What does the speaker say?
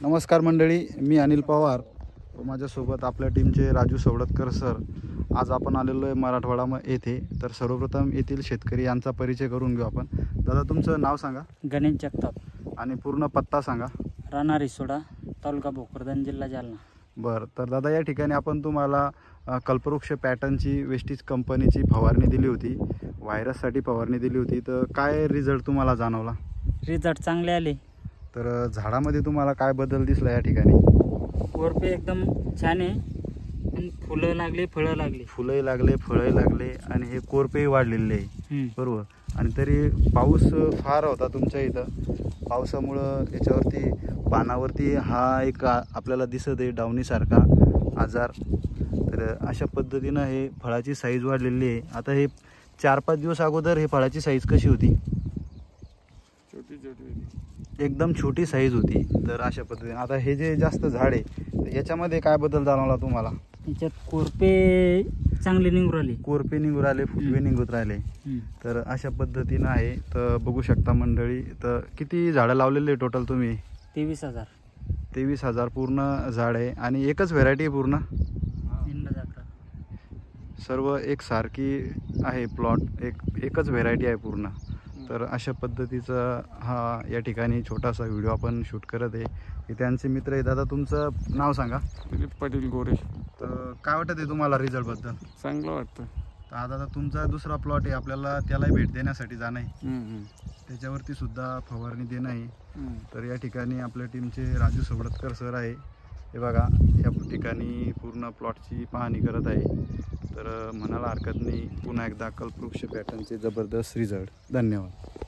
नमस्कार मंडळी, मी अनिल पवार व माझ्यासोबत आपल्या टीमचे राजू सवडतकर सर. आज आपण आलेलो आहे मराठवाडा येथे. तर सर्वप्रथम येथील शेतकरी यांचा परिचय करून घेऊ आपण. दादा, तुमचं नाव सांगा. गणेश जगताप. आणि पूर्ण पत्ता सांगा. राणा रिसोडा, तालुका भोकरदन, जिल्हा जालना. बरं, तर दादा या ठिकाणी आपण तुम्हाला कल्पवृक्ष पॅटर्नची वेस्टीज कंपनीची फवारणी दिली होती, व्हायरससाठी फवारणी दिली होती. तर काय रिझल्ट तुम्हाला जाणवला? रिझल्ट चांगले आले. तर झाडामध्ये तुम्हाला काय बदल दिसला या ठिकाणी? कोरपे एकदम छान आहे आणि फुलं लागले, फळं लागले. फुलंही लागले, फळंही लागले आणि हे कोरपेही वाढलेले आहे. बरोबर. आणि तरी पाऊस फार होता तुमच्या इथं. पावसामुळं याच्यावरती पानावरती हा एक आपल्याला दिसत आहे डावणीसारखा आजार. तर अशा पद्धतीनं हे फळाची साईज वाढलेली आहे. आता हे 4-5 दिवस अगोदर हे फळाची साईज कशी होती? एकदम छोटी साईज होती. तर अशा पद्धतीने आता हे जे जास्त झाड आहे याच्यामध्ये काय बदल जाणवला तुम्हाला? याच्यात कोरपे चांगले निघून राहिले, कोरपे निघून राहिले, फुटवे निघत राहिले. तर अशा पद्धतीनं आहे. तर बघू शकता मंडळी. तर किती झाडं लावलेले टोटल तुम्ही? 23,000. 23,000 पूर्ण झाड आहे. आणि एकच व्हेरायटी आहे पूर्ण? सर्व एकसारखी आहे प्लॉट, एकच व्हेरायटी आहे पूर्ण. तर अशा पद्धतीचा हा या ठिकाणी छोटासा व्हिडिओ आपण शूट करत आहे. हे त्यांचे मित्र आहे. दादा, तुमचं नाव सांगा. दिलीप पाटील गोरे. तर काय वाटतं आहे तुम्हाला रिझल्टबद्दल? चांगलं वाटतं. तर दादा, तुमचा दुसरा प्लॉट आहे, आपल्याला त्यालाही भेट देण्यासाठी जाणं आहे. त्याच्यावरती सुद्धा फवारणी देणं आहे. तर या ठिकाणी आपल्या टीमचे राजू सवडतकर सर आहे. हे बघा, या ठिकाणी पूर्ण प्लॉटची पाहणी करत आहे. तर म्हणायला हरकत नाही. पुन्हा एकदा कल्पवृक्ष पॅटर्नचे जबरदस्त रिझल्ट. धन्यवाद.